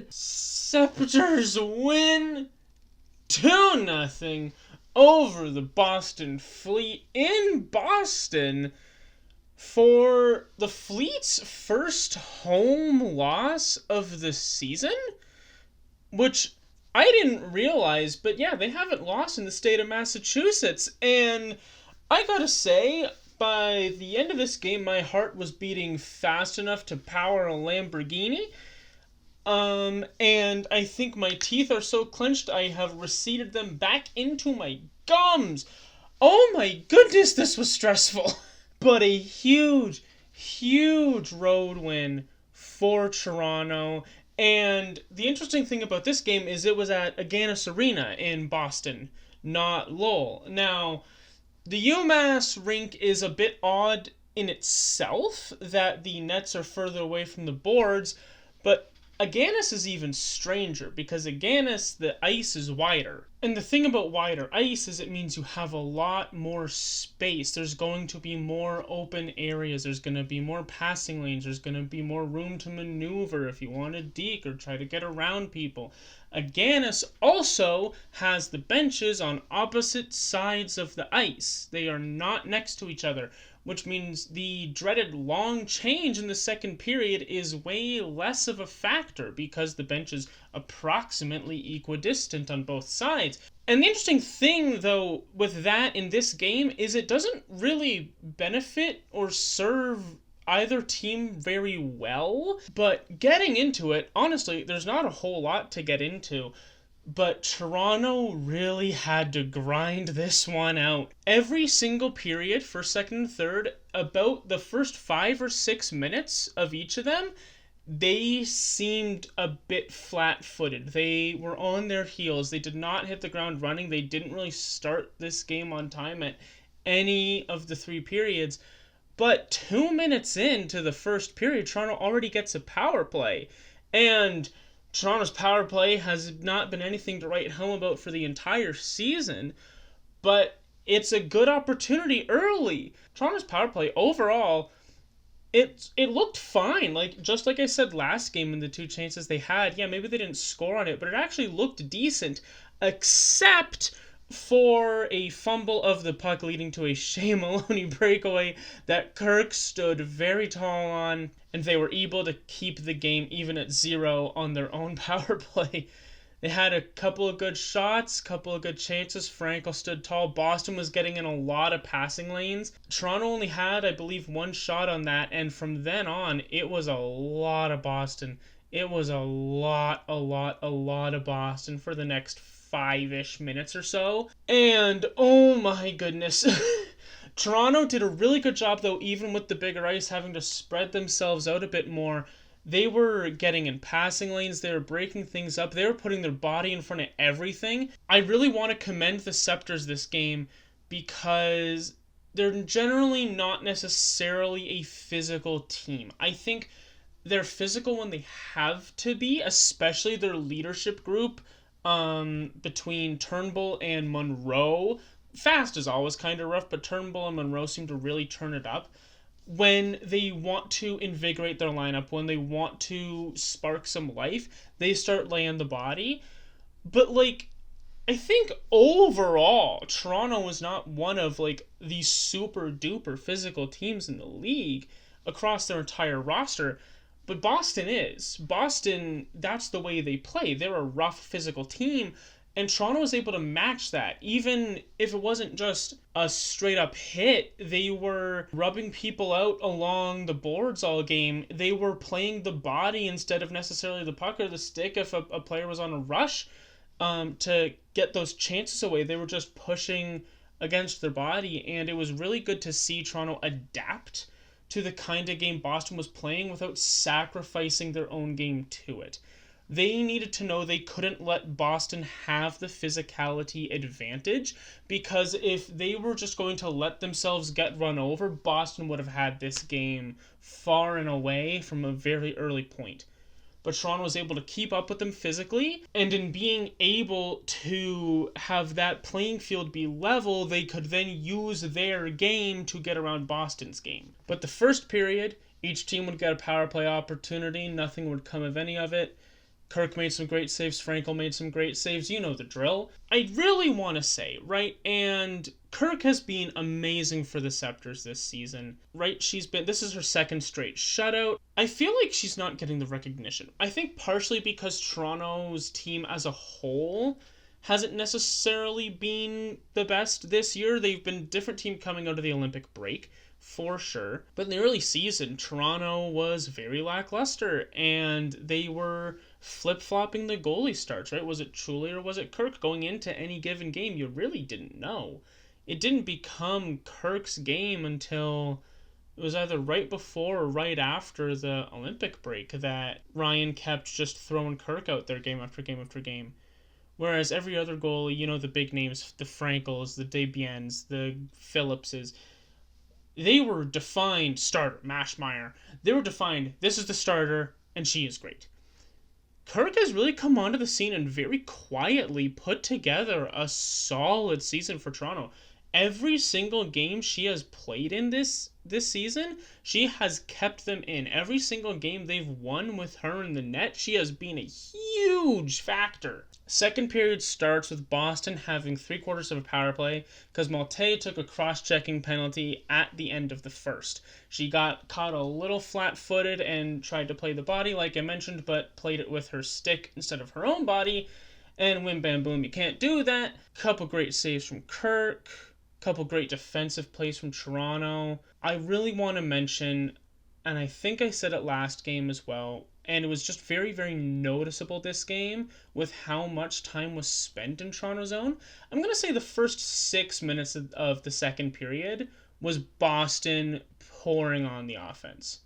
Sceptres win 2-0 over the Boston Fleet in Boston for the Fleet's first home loss of the season, which I didn't realize, but yeah, they haven't lost in the state of Massachusetts, and I gotta say, by the end of this game, my heart was beating fast enough to power a Lamborghini. And I think my teeth are so clenched I have receded them back into my gums. Oh my goodness, this was stressful. But a huge, huge road win for Toronto. And the interesting thing about this game is it was at Agganis Arena in Boston, not Lowell. Now, the UMass rink is a bit odd in itself, that the nets are further away from the boards, but Agganis is even stranger, because Agganis, the ice is wider. And the thing about wider ice is it means you have a lot more space. There's going to be more open areas. There's going to be more passing lanes. There's going to be more room to maneuver if you want to deke or try to get around people. Agganis also has the benches on opposite sides of the ice. They are not next to each other, which means the dreaded long change in the second period is way less of a factor because the bench is approximately equidistant on both sides. And the interesting thing, though, with that in this game is it doesn't really benefit or serve either team very well. But getting into it, honestly, there's not a whole lot to get into. But Toronto really had to grind this one out. Every single period, first, second, and third, about the first 5 or 6 minutes of each of them, they seemed a bit flat-footed. They were on their heels. They did not hit the ground running. They didn't really start this game on time at any of the 3 periods. But 2 minutes into the first period, Toronto already gets a power play. And Toronto's power play has not been anything to write home about for the entire season, but it's a good opportunity early. Toronto's power play overall, it looked fine. Just like I said last game in the 2 chances they had, yeah, maybe they didn't score on it, but it actually looked decent, except for a fumble of the puck leading to a Shea Maloney breakaway that Kirk stood very tall on, and they were able to keep the game even at 0 on their own power play. They had a couple of good shots, couple of good chances. Frankel stood tall. Boston was getting in a lot of passing lanes. Toronto only had, I believe, 1 shot on that, and from then on, it was a lot of Boston. It was a lot of Boston for the next 5-ish minutes or so. And oh my goodness. Toronto did a really good job, though, even with the bigger ice having to spread themselves out a bit more. They were getting in passing lanes. They were breaking things up. They were putting their body in front of everything. I really want to commend the Sceptres this game because they're generally not necessarily a physical team. I think they're physical when they have to be, especially their leadership group between Turnbull and Monroe. Fast is always kind of rough, but Turnbull and Monroe seem to really turn it up when they want to invigorate their lineup, when they want to spark some life. They start laying the body. But I think overall Toronto was not one of the super duper physical teams in the league across their entire roster. But Boston is. Boston, that's the way they play. They're a rough physical team, and Toronto was able to match that. Even if it wasn't just a straight-up hit, they were rubbing people out along the boards all game. They were playing the body instead of necessarily the puck or the stick if a player was on a rush to get those chances away. They were just pushing against their body, and it was really good to see Toronto adapt to the kind of game Boston was playing without sacrificing their own game to it. They needed to know they couldn't let Boston have the physicality advantage, because if they were just going to let themselves get run over, Boston would have had this game far and away from a very early point. But Toronto was able to keep up with them physically, and in being able to have that playing field be level, they could then use their game to get around Boston's game. But the first period, each team would get a power play opportunity, nothing would come of any of it. Kirk made some great saves. Frankel made some great saves. You know the drill. I really want to say, right? And Kirk has been amazing for the Sceptres this season, right? This is her second straight shutout. I feel like she's not getting the recognition. I think partially because Toronto's team as a whole hasn't necessarily been the best this year. They've been a different team coming out of the Olympic break, for sure. But in the early season, Toronto was very lackluster, and they were flip-flopping the goalie starts, right? Was it Truly or was it Kirk? Going into any given game, you really didn't know. It didn't become Kirk's game until it was either right before or right after the Olympic break that Ryan kept just throwing Kirk out there game after game after game. Whereas every other goalie, you know, the big names, the Frankels, the Debiens, the Phillipses, they were defined starter, Mashmeyer. They were defined, this is the starter, and she is great. Kirk has really come onto the scene and very quietly put together a solid season for Toronto. Every single game she has played in this season, she has kept them in. Every single game they've won with her in the net, she has been a huge factor. Second period starts with Boston having 3/4 of a power play because Malte took a cross-checking penalty at the end of the first. She got caught a little flat-footed and tried to play the body like I mentioned, but played it with her stick instead of her own body. And win, bam, boom, you can't do that. Couple great saves from Kirk. Couple great defensive plays from Toronto. I really want to mention, and I think I said it last game as well, and it was just very, very noticeable this game with how much time was spent in Toronto's zone. I'm going to say the first 6 minutes of the second period was Boston pouring on the offense.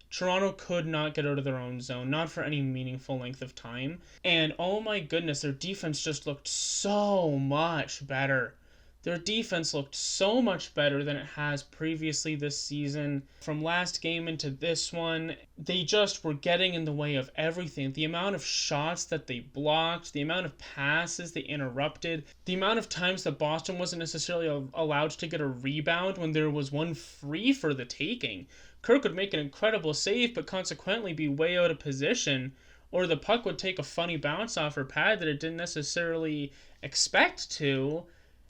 Toronto could not get out of their own zone, not for any meaningful length of time. And oh my goodness, their defense just looked so much better. Their defense looked so much better than it has previously this season. From last game into this one, they just were getting in the way of everything. The amount of shots that they blocked, the amount of passes they interrupted, the amount of times that Boston wasn't necessarily allowed to get a rebound when there was one free for the taking. Kirk would make an incredible save, but consequently be way out of position, or the puck would take a funny bounce off her pad that it didn't necessarily expect to.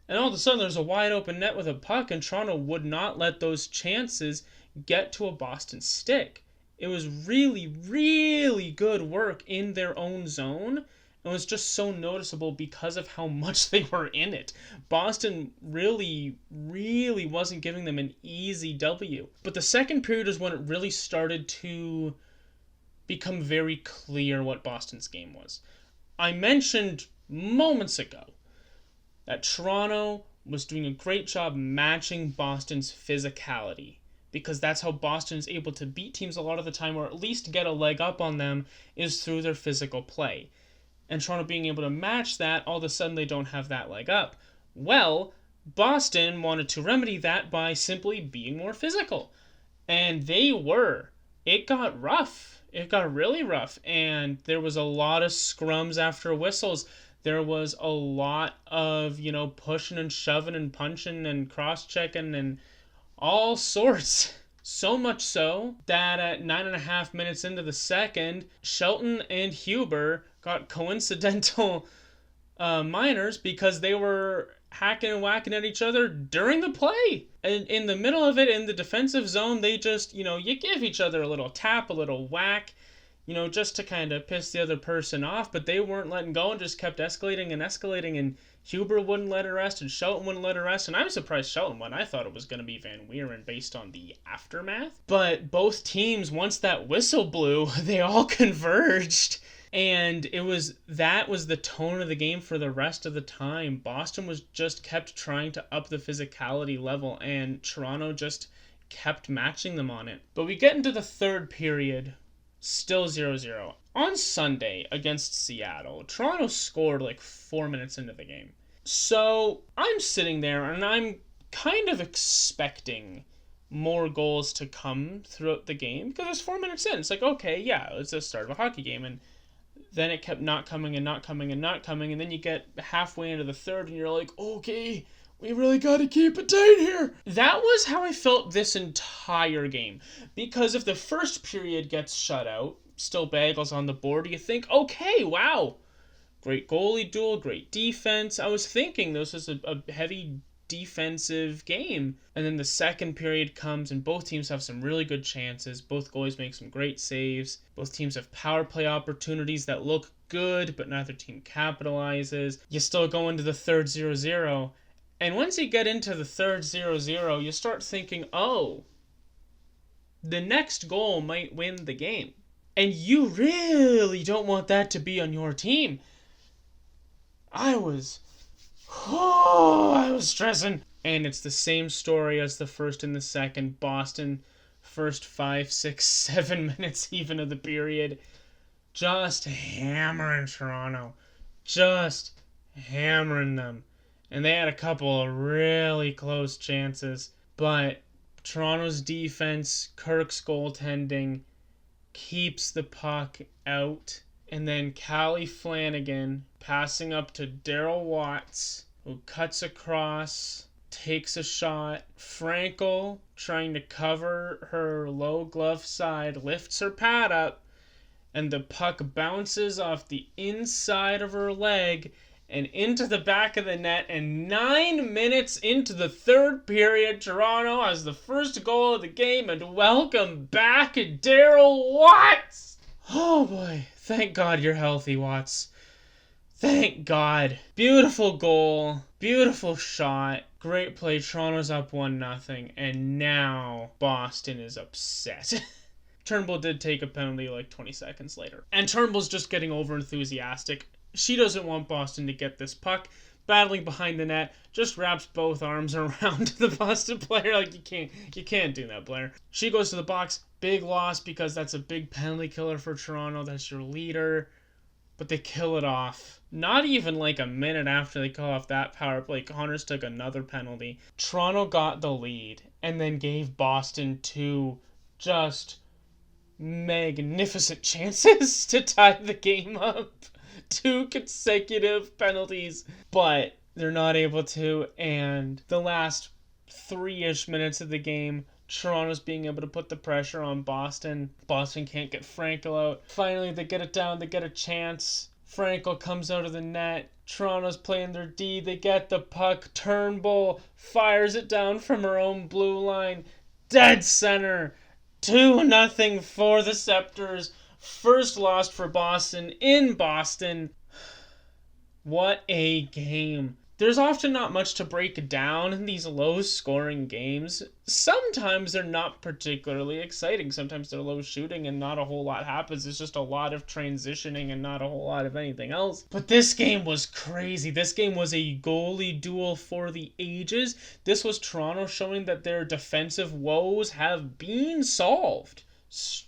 And all of a sudden there's a wide open net with a puck, and Toronto would not let those chances get to a Boston stick. It was really, really good work in their own zone. It was just so noticeable because of how much they were in it. Boston really, really wasn't giving them an easy W. But the second period is when it really started to become very clear what Boston's game was. I mentioned moments ago that Toronto was doing a great job matching Boston's physicality, because that's how Boston is able to beat teams a lot of the time, or at least get a leg up on them, is through their physical play. And Toronto being able to match that, all of a sudden they don't have that leg up. Well, Boston wanted to remedy that by simply being more physical. And they were. It got rough. It got really rough. And there was a lot of scrums after whistles. There was a lot of, pushing and shoving and punching and cross-checking and all sorts. So much so that at 9.5 minutes into the second, Shelton and Huber got coincidental minors because they were hacking and whacking at each other during the play. And in the middle of it, in the defensive zone, they just, you give each other a little tap, a little whack, just to kind of piss the other person off, but they weren't letting go and just kept escalating, and Huber wouldn't let her rest, and Shelton wouldn't let her rest, and I'm surprised Shelton won. I thought it was going to be Van Weeren based on the aftermath. But both teams, once that whistle blew, they all converged, and that was the tone of the game for the rest of the time. Boston was just kept trying to up the physicality level, and Toronto just kept matching them on it. But we get into the third period, still 0-0. On Sunday against Seattle, Toronto scored like 4 minutes into the game. So I'm sitting there and I'm kind of expecting more goals to come throughout the game because it's 4 minutes in. It's like, okay, yeah, it's the start of a hockey game. And then it kept not coming and not coming and not coming. And then you get halfway into the third and you're like, okay, we really got to keep it tight here. That was how I felt this entire game. Because if the first period gets shut out, still bagels on the board, you think, okay, wow, great goalie duel, great defense. I was thinking this is a heavy defensive game. And then the second period comes and both teams have some really good chances. Both goalies make some great saves. Both teams have power play opportunities that look good, but neither team capitalizes. You still go into the third 0-0. And once you get into the third 0-0, you start thinking, oh, the next goal might win the game. And you really don't want that to be on your team. I was stressing. And it's the same story as the first and the second. Boston, first 5, 6, 7 minutes even of the period, just hammering Toronto. Just hammering them. And they had a couple of really close chances. But Toronto's defense, Kirk's goaltending, keeps the puck out. And then Callie Flanagan passing up to Daryl Watts, who cuts across, takes a shot. Frankel, trying to cover her low glove side, lifts her pad up, and the puck bounces off the inside of her leg and into the back of the net. And 9 minutes into the third period, Toronto has the first goal of the game, and welcome back, Daryl Watts! Oh boy, thank God you're healthy, Watts. Thank God. Beautiful goal, beautiful shot, great play. Toronto's up 1-0, and now Boston is upset. Turnbull did take a penalty like 20 seconds later. And Turnbull's just getting over-enthusiastic. She doesn't want Boston to get this puck. Battling behind the net, just wraps both arms around the Boston player. Like, you can't do that, Blair. She goes to the box. Big loss because that's a big penalty killer for Toronto. That's your leader. But they kill it off. Not even like a minute after they kill off that power play, Connors took another penalty. Toronto got the lead and then gave Boston 2 just magnificent chances to tie the game up. 2 consecutive penalties, but they're not able to. And the last 3-ish minutes of the game, Toronto's being able to put the pressure on Boston. Boston can't get Frankel out. Finally, they get it down. They get a chance. Frankel comes out of the net. Toronto's playing their D. They get the puck. Turnbull fires it down from her own blue line. Dead center. 2-0 for the Sceptres. First loss for Boston in Boston. What a game. There's often not much to break down in these low-scoring games. Sometimes they're not particularly exciting. Sometimes they're low-shooting and not a whole lot happens. It's just a lot of transitioning and not a whole lot of anything else. But this game was crazy. This game was a goalie duel for the ages. This was Toronto showing that their defensive woes have been solved.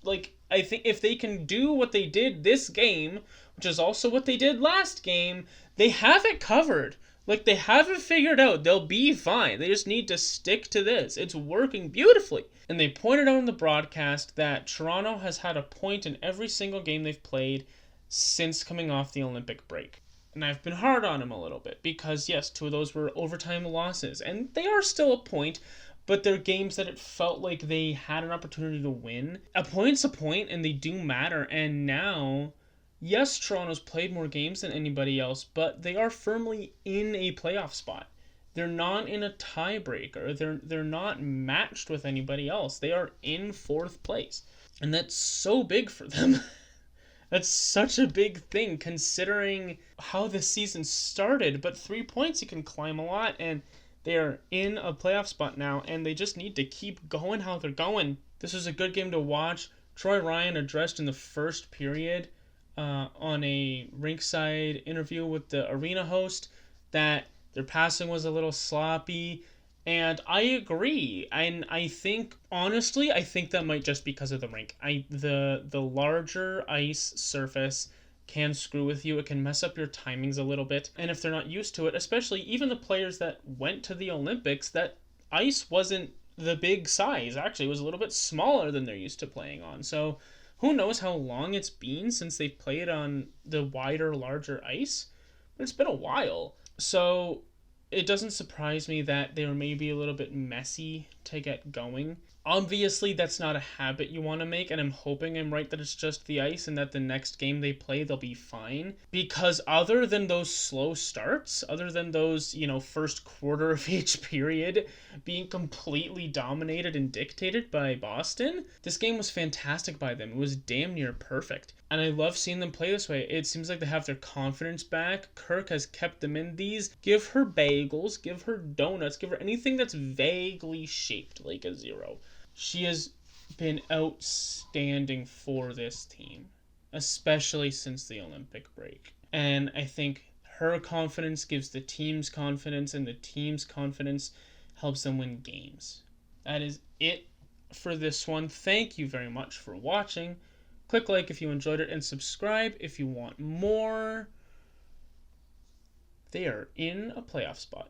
Like, I think if they can do what they did this game, which is also what they did last game, they have it covered. Like, they have it figured out. They'll be fine. They just need to stick to this. It's working beautifully. And they pointed out in the broadcast that Toronto has had a point in every single game they've played since coming off the Olympic break. And I've been hard on them a little bit because, yes, 2 of those were overtime losses. And they are still a point, but they're games that it felt like they had an opportunity to win. A point's a point, and they do matter. And now, yes, Toronto's played more games than anybody else, but they are firmly in a playoff spot. They're not in a tiebreaker. They're not matched with anybody else. They are in 4th place. And that's so big for them. That's such a big thing considering how the season started. But 3 points, you can climb a lot, and they are in a playoff spot now, and they just need to keep going how they're going. This was a good game to watch. Troy Ryan addressed in the first period on a rinkside interview with the arena host that their passing was a little sloppy, and I agree. And I think, honestly, that might just be because of the rink. The larger ice surface can screw with you. It can mess up your timings a little bit. And if they're not used to it, especially even the players that went to the Olympics, that ice wasn't the big size. Actually, it was a little bit smaller than they're used to playing on. So who knows how long it's been since they've played on the wider, larger ice. But it's been a while. So it doesn't surprise me that they were maybe a little bit messy to get going. Obviously, that's not a habit you want to make, and I'm hoping I'm right that it's just the ice and that the next game they play, they'll be fine. Because other than those slow starts, other than those, first quarter of each period being completely dominated and dictated by Boston, this game was fantastic by them. It was damn near perfect. And I love seeing them play this way. It seems like they have their confidence back. Kirk has kept them in these. Give her bagels, give her donuts, give her anything that's vaguely shaped like a zero. She has been outstanding for this team, especially since the Olympic break. And I think her confidence gives the team's confidence, and the team's confidence helps them win games. That is it for this one. Thank you very much for watching. Click like if you enjoyed it, and subscribe if you want more. They are in a playoff spot.